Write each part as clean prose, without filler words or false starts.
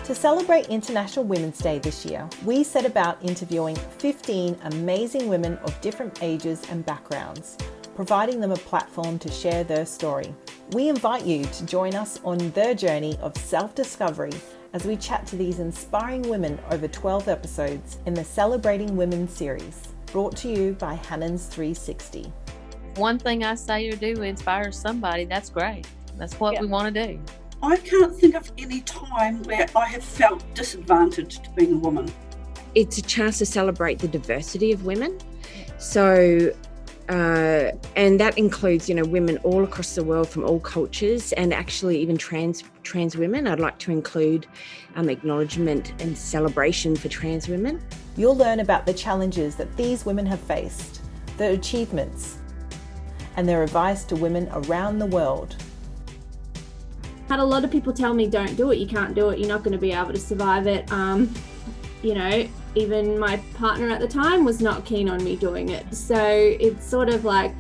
To celebrate International Women's Day this year, we set about interviewing 15 amazing women of different ages and backgrounds, providing them a platform to share their story. We invite you to join us on their journey of self-discovery as we chat to these inspiring women over 12 episodes in the Celebrating Women series, brought to you by Hannon's 360. One thing I say or do inspires somebody, that's great. That's what we want to do. I can't think of any time where I have felt disadvantaged being a woman. It's a chance to celebrate the diversity of women. So, and that includes, women all across the world from all cultures, and actually even trans women. I'd like to include acknowledgement and celebration for trans women. You'll learn about the challenges that these women have faced, their achievements, and their advice to women around the world. Had a lot of people tell me, don't do it, you can't do it, you're not going to be able to survive it. Even my partner at the time was not keen on me doing it. So it's sort of like,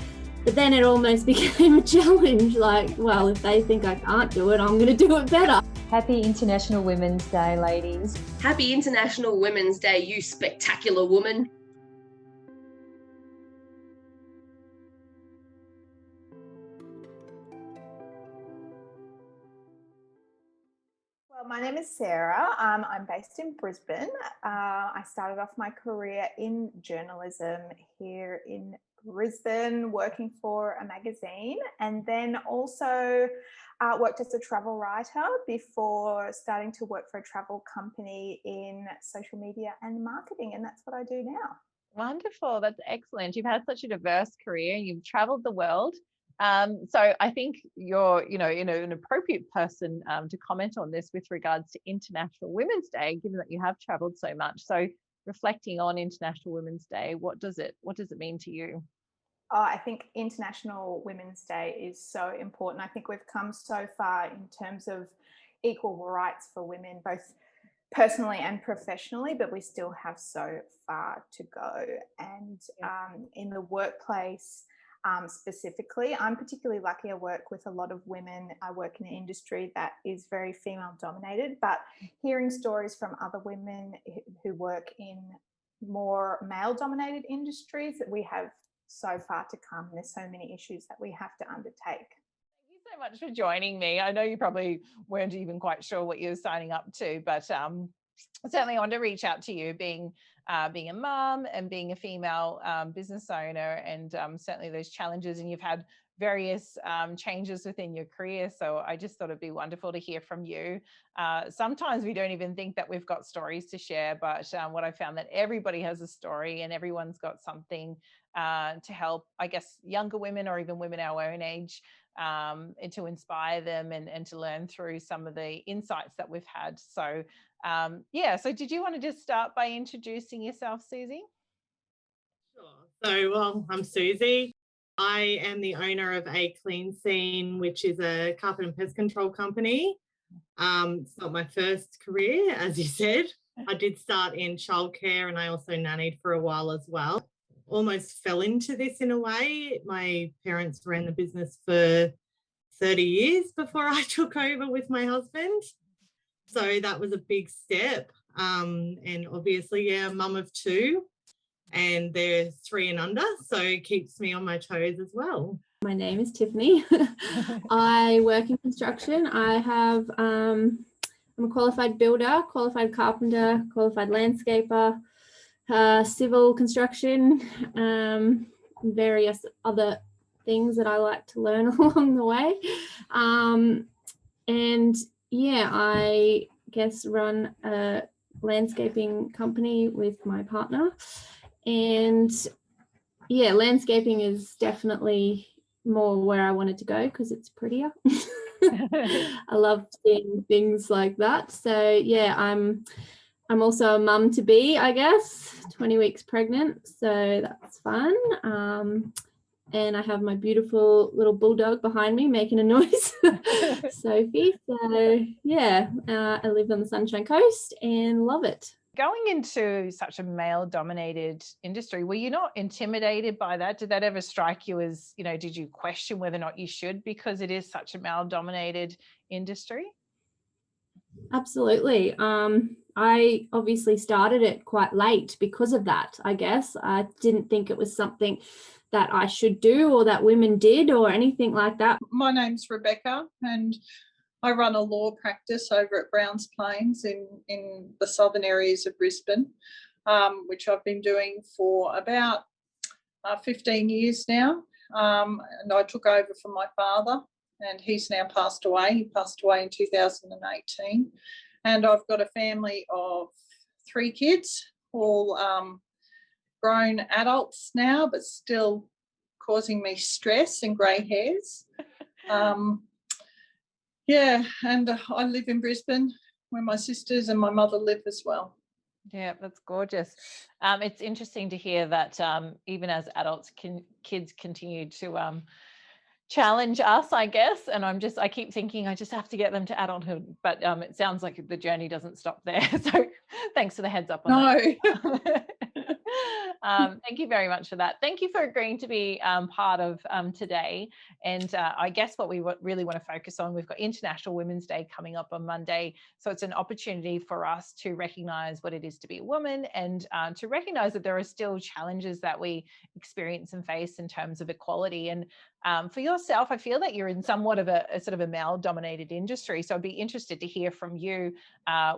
but then it almost became a challenge, like, well, if they think I can't do it, I'm going to do it better. Happy International Women's Day, ladies. Happy International Women's Day, you spectacular woman. My name is Sarah. I'm based in Brisbane. I started off my career in journalism here in Brisbane, working for a magazine, and then also worked as a travel writer before starting to work for a travel company in social media and marketing, and that's what I do now. Wonderful. That's excellent. You've had such a diverse career. You've traveled the world. So I think you're, an appropriate person to comment on this with regards to International Women's Day, given that you have traveled so much. So reflecting on International Women's Day, what does it mean to you? I think International Women's Day is so important. I think we've come so far in terms of equal rights for women, both personally and professionally, but we still have so far to go. And in the workplace, specifically, I'm particularly lucky. I work with a lot of women. I work in an industry that is very female dominated, but hearing stories from other women who work in more male dominated industries, that we have so far to come. There's so many issues that we have to undertake. Thank you so much for joining me. I know you probably weren't even quite sure what you were signing up to, but certainly I want to reach out to you, being a mum and being a female business owner, and certainly those challenges, and you've had various changes within your career. So I just thought it'd be wonderful to hear from you. Sometimes we don't even think that we've got stories to share, but what I found that everybody has a story and everyone's got something to help, I guess, younger women or even women our own age, and to inspire them and to learn through some of the insights that we've had. So so did you want to just start by introducing yourself, Susie? Sure. So, I'm Susie. I am the owner of A Clean Scene, which is a carpet and pest control company. It's not my first career, as you said. I did start in childcare, and I also nannied for a while as well. Almost fell into this in a way. My parents ran the business for 30 years before I took over with my husband. So that was a big step. And obviously, mum of two, and they're 3 and under, so it keeps me on my toes as well. My name is Tiffany. I work in construction. I have, I'm a qualified builder, qualified carpenter, qualified landscaper, civil construction, various other things that I like to learn along the way. I guess run a landscaping company with my partner, and landscaping is definitely more where I wanted to go because it's prettier. I love seeing things like that. So I'm also a mum to be, I guess, 20 weeks pregnant, so that's fun. And I have my beautiful little bulldog behind me making a noise, Sophie. So I live on the Sunshine Coast and love it. Going into such a male-dominated industry, were you not intimidated by that? Did that ever strike you as, did you question whether or not you should, because it is such a male-dominated industry? Absolutely. I obviously started it quite late because of that, I guess. I didn't think it was something that I should do or that women did or anything like that. My name's Rebecca, and I run a law practice over at Browns Plains in the southern areas of Brisbane, which I've been doing for about 15 years now. And I took over from my father, and he's now passed away. He passed away in 2018. And I've got a family of 3 kids, all grown adults now, but still causing me stress and grey hairs. Yeah, and I live in Brisbane where my sisters and my mother live as well. Yeah, that's gorgeous. It's interesting to hear that even as adults, kids continue to challenge us, I guess. And I keep thinking I just have to get them to adulthood, but it sounds like the journey doesn't stop there. So thanks for the heads up on that. Thank you very much for that. Thank you for agreeing to be part of today. And I guess what we really want to focus on, we've got International Women's Day coming up on Monday. So it's an opportunity for us to recognize what it is to be a woman, and to recognize that there are still challenges that we experience and face in terms of equality. And for yourself, I feel that you're in somewhat of a sort of a male-dominated industry. So I'd be interested to hear from you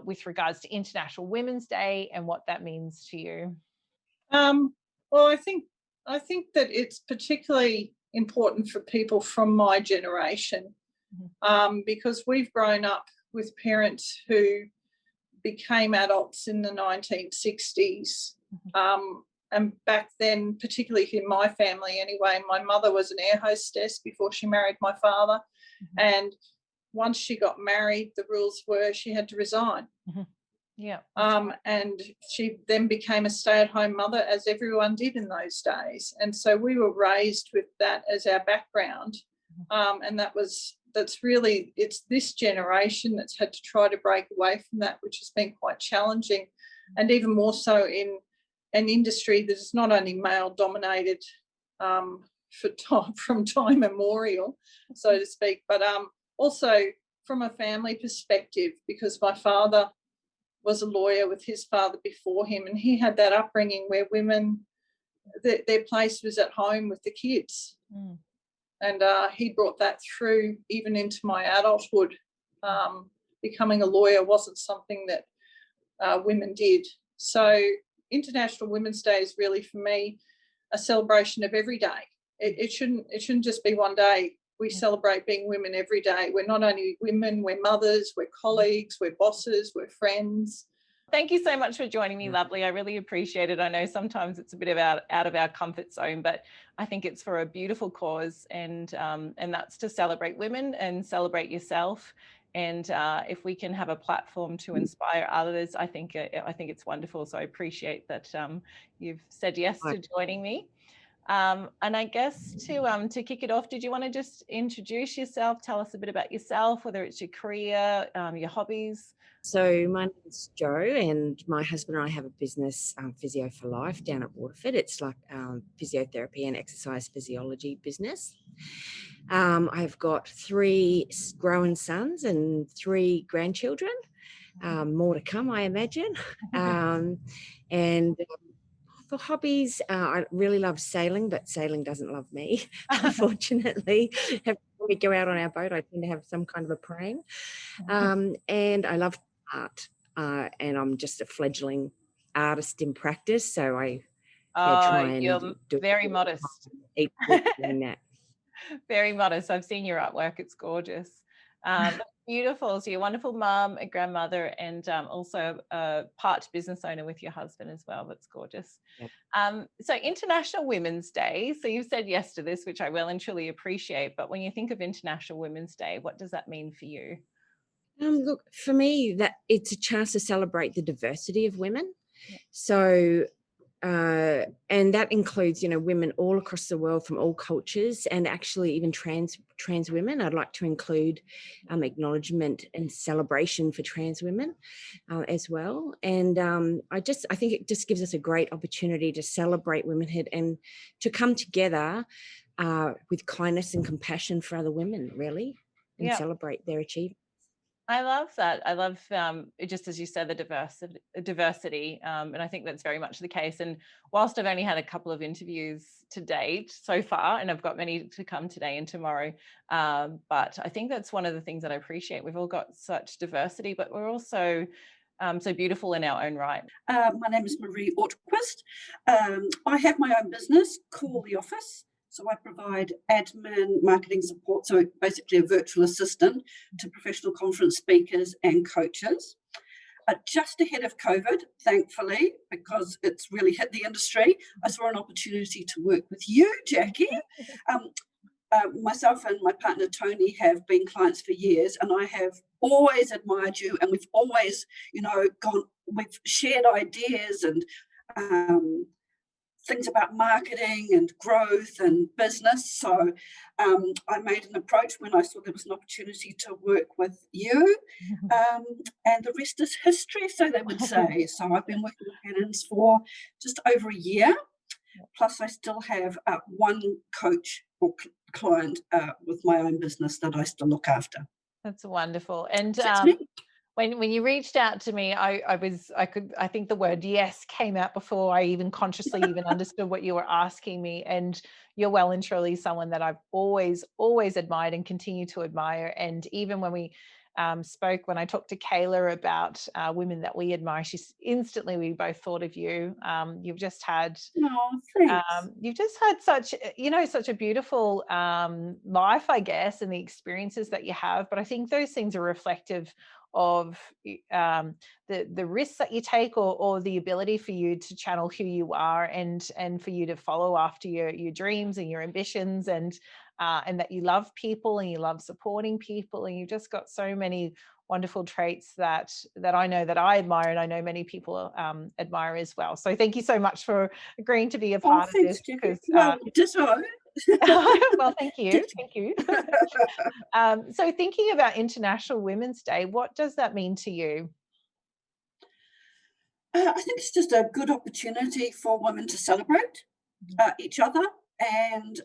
with regards to International Women's Day and what that means to you. Well, I think that it's particularly important for people from my generation, because we've grown up with parents who became adults in the 1960s. And back then, particularly in my family anyway, my mother was an air hostess before she married my father. And once she got married, the rules were she had to resign. Yeah. And she then became a stay-at-home mother, as everyone did in those days. And so we were raised with that as our background. And that's really, it's this generation that's had to try to break away from that, which has been quite challenging. And even more so in an industry that is not only male-dominated from time immemorial, so to speak, but also from a family perspective, because my father was a lawyer with his father before him, and he had that upbringing where women, their place was at home with the kids. And he brought that through even into my adulthood. Becoming a lawyer wasn't something that women did. So International Women's Day is really, for me, a celebration of every day. It shouldn't just be one day. We celebrate being women every day. We're not only women, we're mothers, we're colleagues, we're bosses, we're friends. Thank you so much for joining me, lovely. I really appreciate it. I know sometimes it's a bit out of our comfort zone, but I think it's for a beautiful cause, and that's to celebrate women and celebrate yourself. And if we can have a platform to inspire others, I think it's wonderful. So I appreciate that you've said yes to joining me. And I guess to kick it off, did you want to just introduce yourself? Tell us a bit about yourself, whether it's your career, your hobbies. So my name is Jo, and my husband and I have a business, Physio for Life, down at Waterford. It's like physiotherapy and exercise physiology business. I've got 3 grown sons and 3 grandchildren, more to come, I imagine. And for hobbies, I really love sailing, but sailing doesn't love me, unfortunately. When we go out on our boat, I tend to have some kind of a pram. And I love art, and I'm just a fledgling artist in practice, so I try and you're very modest. Doing that. Very modest. I've seen your artwork. It's gorgeous. Beautiful. So you're a wonderful mum, a grandmother, and also a part business owner with your husband as well. That's gorgeous. Yeah. So International Women's Day. So you've said yes to this, which I well and truly appreciate. But when you think of International Women's Day, what does that mean for you? Look, for me, that it's a chance to celebrate the diversity of women. Yeah. So, and that includes, women all across the world from all cultures, and actually even trans women. I'd like to include acknowledgement and celebration for trans women as well. And I think it just gives us a great opportunity to celebrate womanhood and to come together with kindness and compassion for other women, really, and celebrate their achievements. I love that. I love just as you said, the diversity, and I think that's very much the case. And whilst I've only had a couple of interviews to date so far, and I've got many to come today and tomorrow, but I think that's one of the things that I appreciate. We've all got such diversity, but we're also so beautiful in our own right. My name is Marie Ortquist. I have my own business, Call the Office. So I provide admin, marketing support, so basically a virtual assistant to professional conference speakers and coaches. Just ahead of COVID, thankfully, because it's really hit the industry, I saw an opportunity to work with you, Jackie. Myself and my partner Tony have been clients for years, and I have always admired you, and we've always, we've shared ideas and things about marketing and growth and business. So I made an approach when I saw there was an opportunity to work with you, and the rest is history, so they would say. So I've been working with Cannons for just over a year. Plus, I still have one coach or client with my own business that I still look after. That's wonderful. And That's me. when you reached out to me, I think the word yes came out before I even consciously even understood what you were asking me. And you're well and truly someone that I've always admired and continue to admire. And even when we spoke, when I talked to Kayla about women that we admire, we both thought of you. You've just had such a beautiful life, I guess, and the experiences that you have. But I think those things are reflective of the risks that you take, or the ability for you to channel who you are, and for you to follow after your dreams and your ambitions, and that you love people and you love supporting people, and you've just got so many wonderful traits that I know that I admire, and I know many people admire as well. So thank you so much for agreeing to be a part of this. Ditto. Well, thank you. So thinking about International Women's Day, what does that mean to you? I think it's just a good opportunity for women to celebrate each other, and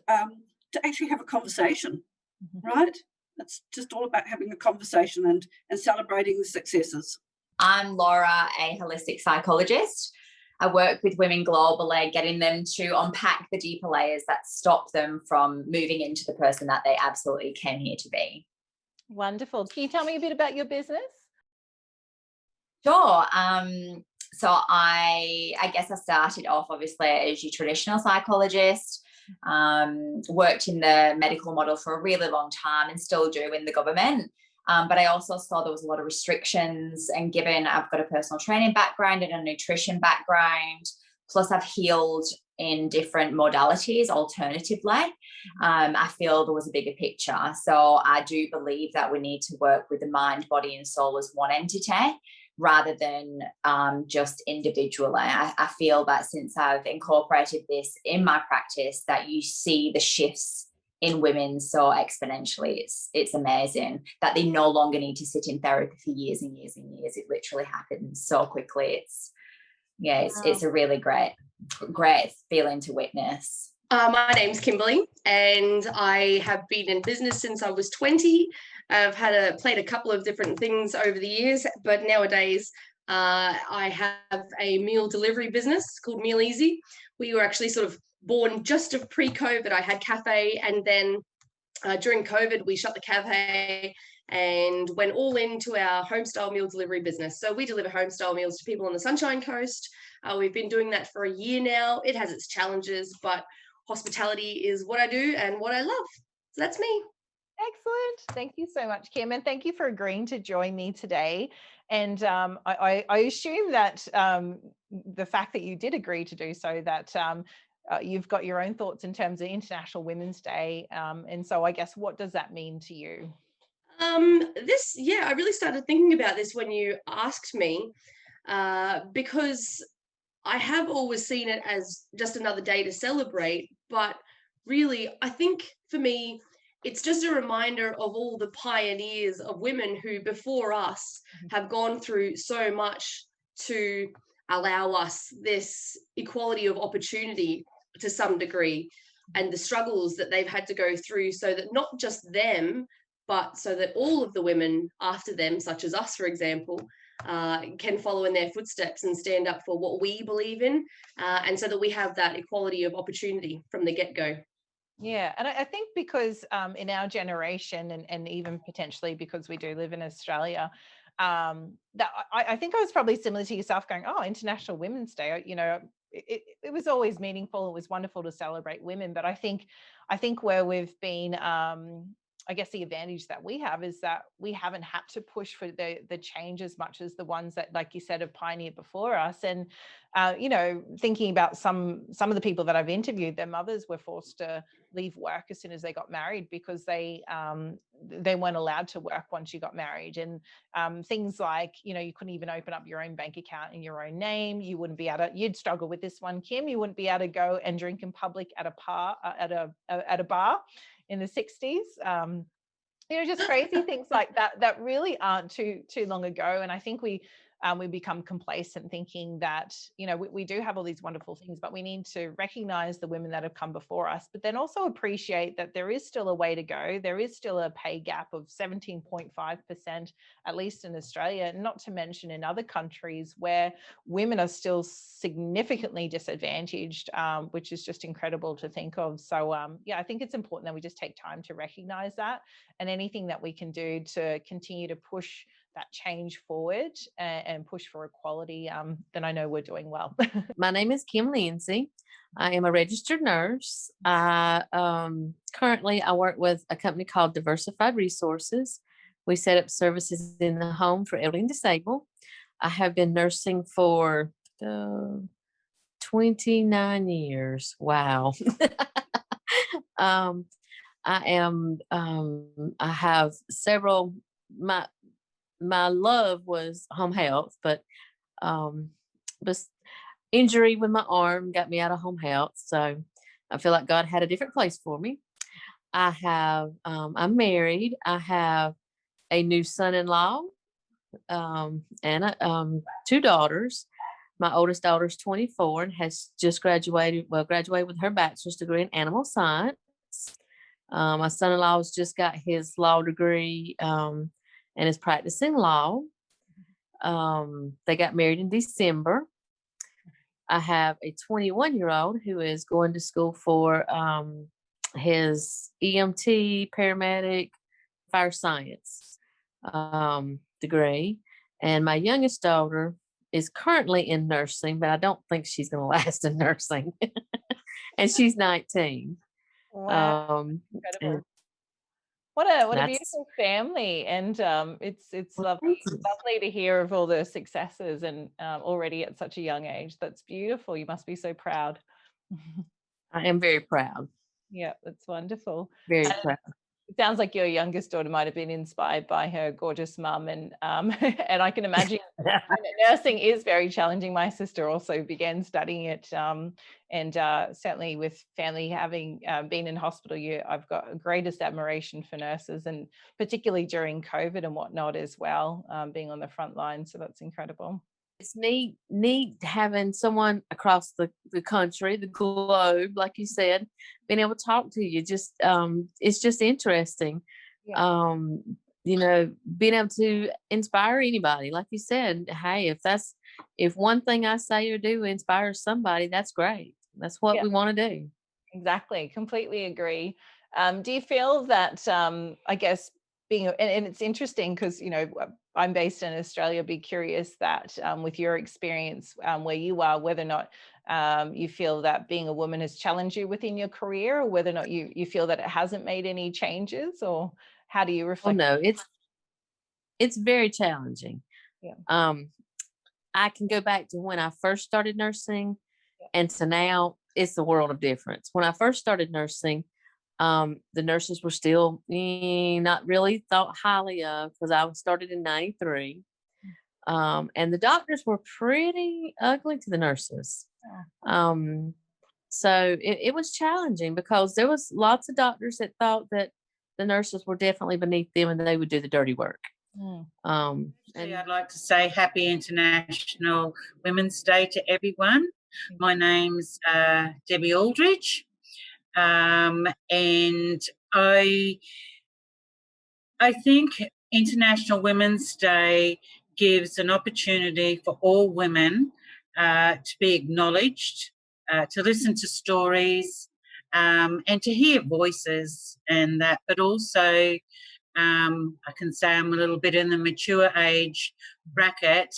to actually have a conversation, right? It's just all about having a conversation and celebrating the successes. I'm Laura, a holistic psychologist. I work with women globally, getting them to unpack the deeper layers that stop them from moving into the person that they absolutely came here to be. Wonderful. Can you tell me a bit about your business? Sure. So I guess I started off obviously as your traditional psychologist, worked in the medical model for a really long time and still do in the government. But I also saw there was a lot of restrictions, and given I've got a personal training background and a nutrition background, plus I've healed in different modalities alternatively, I feel there was a bigger picture. So I do believe that we need to work with the mind, body and soul as one entity, rather than just individually. I feel that since I've incorporated this in my practice, that you see the shifts in women so exponentially. It's amazing that they no longer need to sit in therapy for years and years and years. It literally happens so quickly. It's a really great feeling to witness. My name's Kimberly, and I have been in business since I was 20. I've played a couple of different things over the years, but nowadays I have a meal delivery business called Meal Easy. We were actually sort of born just of pre-COVID. I had cafe, and then during COVID we shut the cafe and went all into our home-style meal delivery business. So we deliver home-style meals to people on the Sunshine Coast. We've been doing that for a year now. It has its challenges, but hospitality is what I do and what I love. So that's me. Excellent. Thank you so much, Kim. And thank you for agreeing to join me today. And I assume that the fact that you did agree to do so, that you've got your own thoughts in terms of International Women's Day. And so I guess, what does that mean to you? I really started thinking about this when you asked me, because I have always seen it as just another day to celebrate, but really, I think for me, it's just a reminder of all the pioneers of women who before us have gone through so much to allow us this equality of opportunity to some degree, and the struggles that they've had to go through, so that not just them, but so that all of the women after them, such as us, for example, can follow in their footsteps and stand up for what we believe in, and so that we have that equality of opportunity from the get-go. Yeah, and I think because in our generation, and even potentially because we do live in Australia, that I think I was probably similar to yourself, going, oh, International Women's Day, you know, it was always meaningful. It was wonderful to celebrate women, but I think where we've been, I guess the advantage that we have is that we haven't had to push for the change as much as the ones that, like you said, have pioneered before us. And you know, thinking about some of the people that I've interviewed, their mothers were forced to leave work as soon as they got married because they weren't allowed to work once you got married. And things like, you know, you couldn't even open up your own bank account in your own name. You wouldn't be able to, you'd struggle with this one, Kim, you wouldn't be able to go and drink in public at a bar in the 60s. You know, just crazy things like that really aren't too long ago. And I think we become complacent thinking that, you know, we do have all these wonderful things, but we need to recognize the women that have come before us, but then also appreciate that there is still a way to go. There is still a pay gap of 17.5%, at least in Australia, not to mention in other countries where women are still significantly disadvantaged, which is just incredible to think of. So yeah, I think it's important that we just take time to recognize that, and anything that we can do to continue to push that change forward and push for equality, then I know we're doing well. My name is Kim Lindsay. I am a registered nurse. Currently, I work with a company called Diversified Resources. We set up services in the home for elderly and disabled. I have been nursing for 29 years. Wow. I have several, my love was home health, but injury with my arm got me out of home health. So I feel like God had a different place for me. I'm married. I have a new son-in-law, and 2 daughters. My oldest daughter is 24 and has just graduated with her bachelor's degree in animal science. My son-in-law has just got his law degree, and is practicing law. They got married in December. I have a 21-year-old who is going to school for his EMT, paramedic, fire science degree. And my youngest daughter is currently in nursing, but I don't think she's going to last in nursing. And she's 19. Wow. Incredible. What a beautiful family, and it's lovely to hear of all the successes, and already at such a young age. That's beautiful. You must be so proud. I am very proud. Yeah, that's wonderful. Very proud. It sounds like your youngest daughter might have been inspired by her gorgeous mum, and and I can imagine nursing is very challenging. My sister also began studying it, and certainly with family having been in hospital, I've got greatest admiration for nurses, and particularly during COVID and whatnot as well, being on the front line. So that's incredible. It's neat having someone across the country, the globe, like you said, being able to talk to you. Just it's just interesting. Yeah. You know, being able to inspire anybody, like you said. Hey, if one thing I say or do inspires somebody, that's great. That's what we want to do. Exactly. Completely agree. Do you feel that, I guess, and it's interesting because, you know, I'm based in Australia, be curious that with your experience where you are, whether or not you feel that being a woman has challenged you within your career, or whether or not you feel that it hasn't made any changes, or how do you reflect? Oh, no, it's very challenging. Yeah. I can go back to when I first started nursing, and to now, it's a world of difference. When I first started nursing, the nurses were still not really thought highly of, because I started in 93. And the doctors were pretty ugly to the nurses. So it was challenging, because there was lots of doctors that thought that the nurses were definitely beneath them and they would do the dirty work. And I'd like to say Happy International Women's Day to everyone. My name's Debbie Aldridge. And I I think International Women's Day gives an opportunity for all women to be acknowledged, to listen to stories, and to hear voices and that, but also I can say I'm a little bit in the mature age bracket,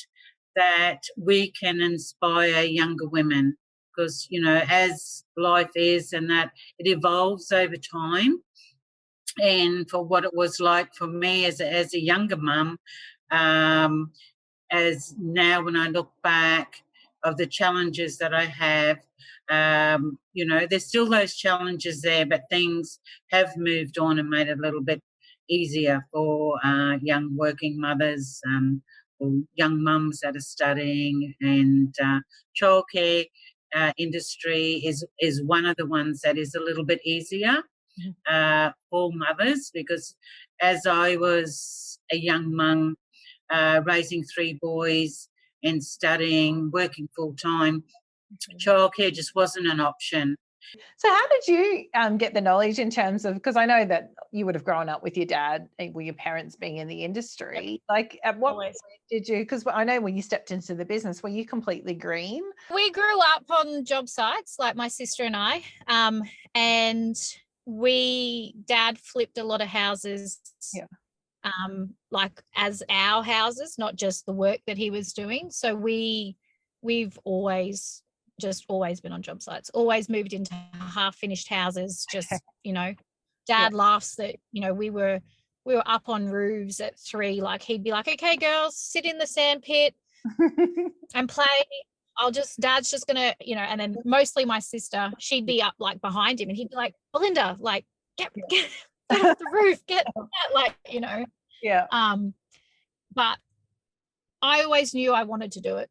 that we can inspire younger women, because, you know, as life is and that it evolves over time. And for what it was like for me as a younger mum, as now when I look back of the challenges that I have, you know, there's still those challenges there, but things have moved on and made it a little bit easier for young working mothers or young mums that are studying. And childcare industry is one of the ones that is a little bit easier for mothers, because as I was a young mum, raising 3 boys and studying, working full time, childcare just wasn't an option. So how did you get the knowledge in terms of, because I know that you would have grown up with your dad, with your parents being in the industry. Like at what point did you, because I know when you stepped into the business, were you completely green? We grew up on job sites, like my sister and I, and dad flipped a lot of houses. Yeah. Like as our houses, not just the work that he was doing. So we've always been on job sites, always moved into half finished houses. Just, you know, dad laughs that, you know, we were up on roofs at 3, like he'd be like, okay girls, sit in the sand pit and play. Dad's just gonna, you know, and then mostly my sister, she'd be up like behind him and he'd be like, Belinda, like get off the roof, get like, you know. Yeah. But I always knew I wanted to do it.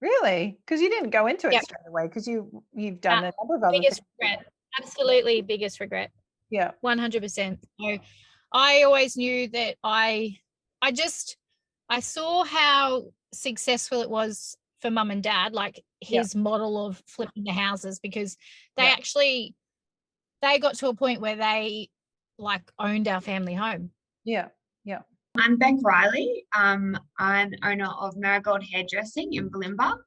Really? Because you didn't go into it straight away, because you've done a number of other biggest things. regret. Absolutely biggest regret. Yeah. 100%. So I always knew that I saw how successful it was for mum and dad, like his model of flipping the houses, because they got to a point where they like owned our family home. Yeah. Yeah. I'm Beck Riley. I'm owner of Marigold Hairdressing in Bulimba.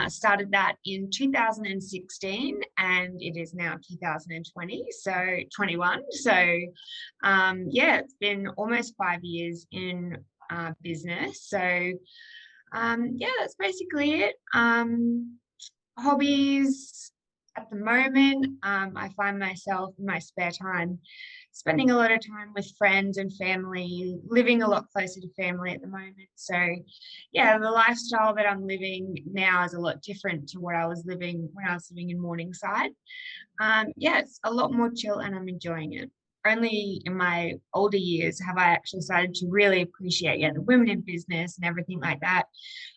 Started that in 2016 and it is now 2020, so 21. So it's been almost 5 years in business. So that's basically it. Hobbies at the moment, I find myself in my spare time spending a lot of time with friends and family, living a lot closer to family at the moment. So the lifestyle that I'm living now is a lot different to what I was living when I was living in Morningside. It's a lot more chill and I'm enjoying it. Only in my older years have I actually started to really appreciate the women in business and everything like that.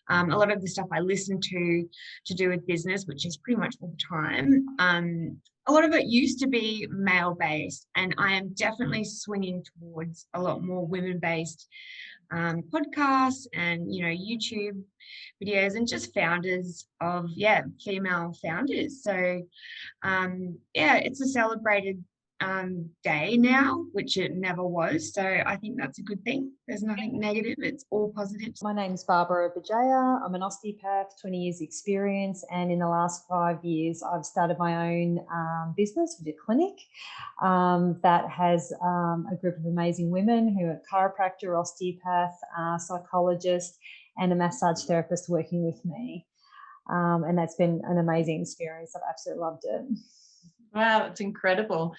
A lot of the stuff I listen to do with business, which is pretty much all the time, a lot of it used to be male-based, and I am definitely swinging towards a lot more women-based podcasts and, you know, YouTube videos and just founders of, female founders. So, it's a celebrated day now, which it never was. So I think that's a good thing. There's nothing negative. It's all positive. My name's Barbara Bajaya. I'm an osteopath, 20 years experience. And in the last 5 years, I've started my own business with a clinic that has a group of amazing women who are chiropractor, osteopath, psychologist, and a massage therapist working with me. And that's been an amazing experience. I've absolutely loved it. Wow, it's incredible.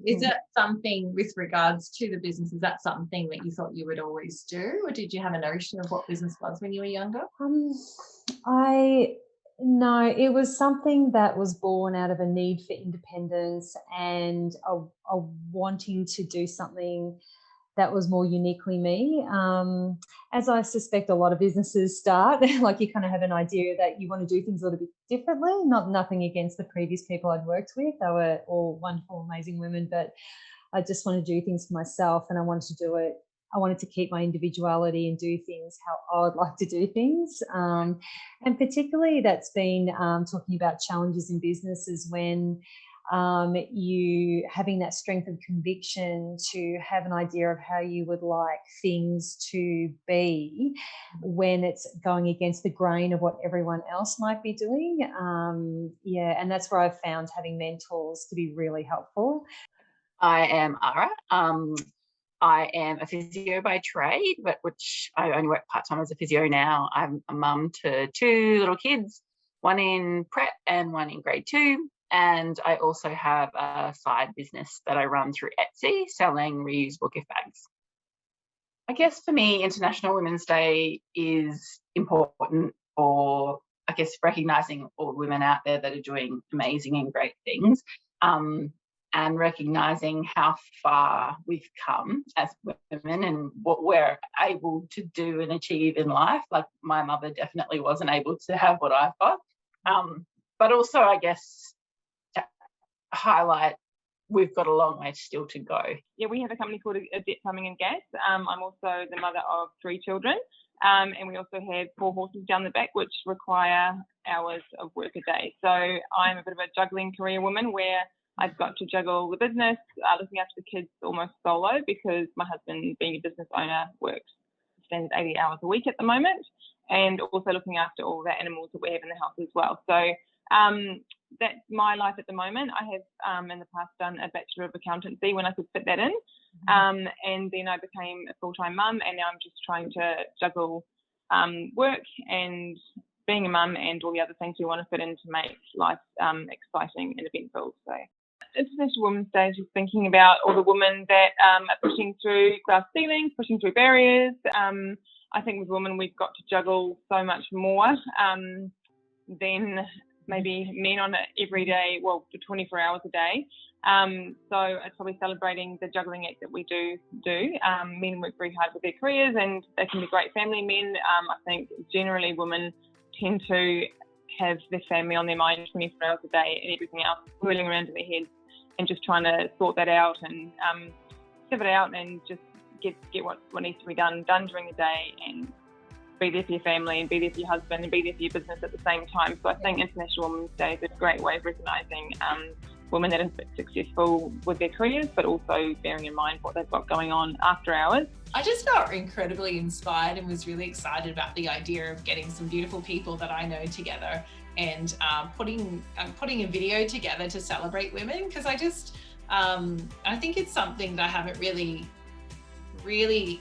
Is that something with regards to the business, is that something that you thought you would always do, or did you have a notion of what business was when you were younger? No, it was something that was born out of a need for independence and a wanting to do something that was more uniquely me. As I suspect a lot of businesses start, like you kind of have an idea that you want to do things a little bit differently. Nothing against the previous people I'd worked with. They were all wonderful, amazing women, but I just want to do things for myself, and I wanted to do it. I wanted to keep my individuality and do things how I would like to do things. And particularly that's been talking about challenges in businesses when you having that strength of conviction to have an idea of how you would like things to be when it's going against the grain of what everyone else might be doing. And that's where I've found having mentors to be really helpful. I am Ara. I am a physio by trade, but which I only work part-time as a physio now. I'm a mum to 2 little kids, one in prep and one in grade 2. And I also have a side business that I run through Etsy, selling reusable gift bags. I guess for me, International Women's Day is important for, I guess, recognising all the women out there that are doing amazing and great things. And recognising how far we've come as women and what we're able to do and achieve in life. Like my mother definitely wasn't able to have what I've got. But also, I guess, to highlight we've got a long way still to go. Yeah, we have a company called Adept Plumbing and Gas. I'm also the mother of 3 children. And we also have 4 horses down the back, which require hours of work a day. So I'm a bit of a juggling career woman where I've got to juggle the business, looking after the kids almost solo because my husband, being a business owner, works standard 80 hours a week at the moment, and also looking after all the animals that we have in the house as well. So that's my life at the moment. I have in the past done a Bachelor of Accountancy when I could fit that in, and then I became a full-time mum, and now I'm just trying to juggle work and being a mum and all the other things we want to fit in to make life exciting and eventful. So International Women's Day is just thinking about all the women that are pushing through glass ceilings, pushing through barriers. I think with women we've got to juggle so much more than maybe men on it every day, well, for 24 hours a day. So it's probably celebrating the juggling act that we do. Men work very hard with their careers and they can be great family men. I think generally women tend to have their family on their mind 24 hours a day and everything else whirling around in their heads and just trying to sort that out and sieve it out and just get what needs to be done during the day and be there for your family and be there for your husband and be there for your business at the same time. So I think International Women's Day is a great way of recognising women that are successful with their careers, but also bearing in mind what they've got going on after hours. I just felt incredibly inspired and was really excited about the idea of getting some beautiful people that I know together and putting a video together to celebrate women, because I think it's something that I haven't really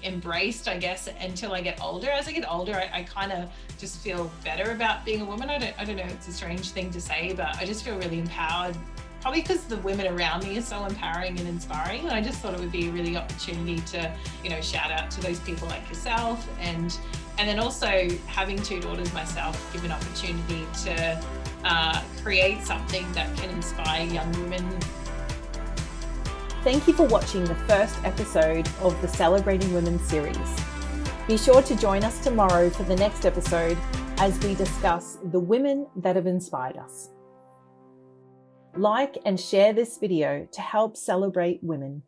embraced, I guess, until I get older. As I get older, I kind of just feel better about being a woman. I don't know, it's a strange thing to say, but I just feel really empowered, probably because the women around me are so empowering and inspiring. And I just thought it would be a really opportunity to, shout out to those people like yourself. And then also having 2 daughters myself, give an opportunity to create something that can inspire young women. Thank you for watching the first episode of the Celebrating Women series. Be sure to join us tomorrow for the next episode as we discuss the women that have inspired us. Like and share this video to help celebrate women.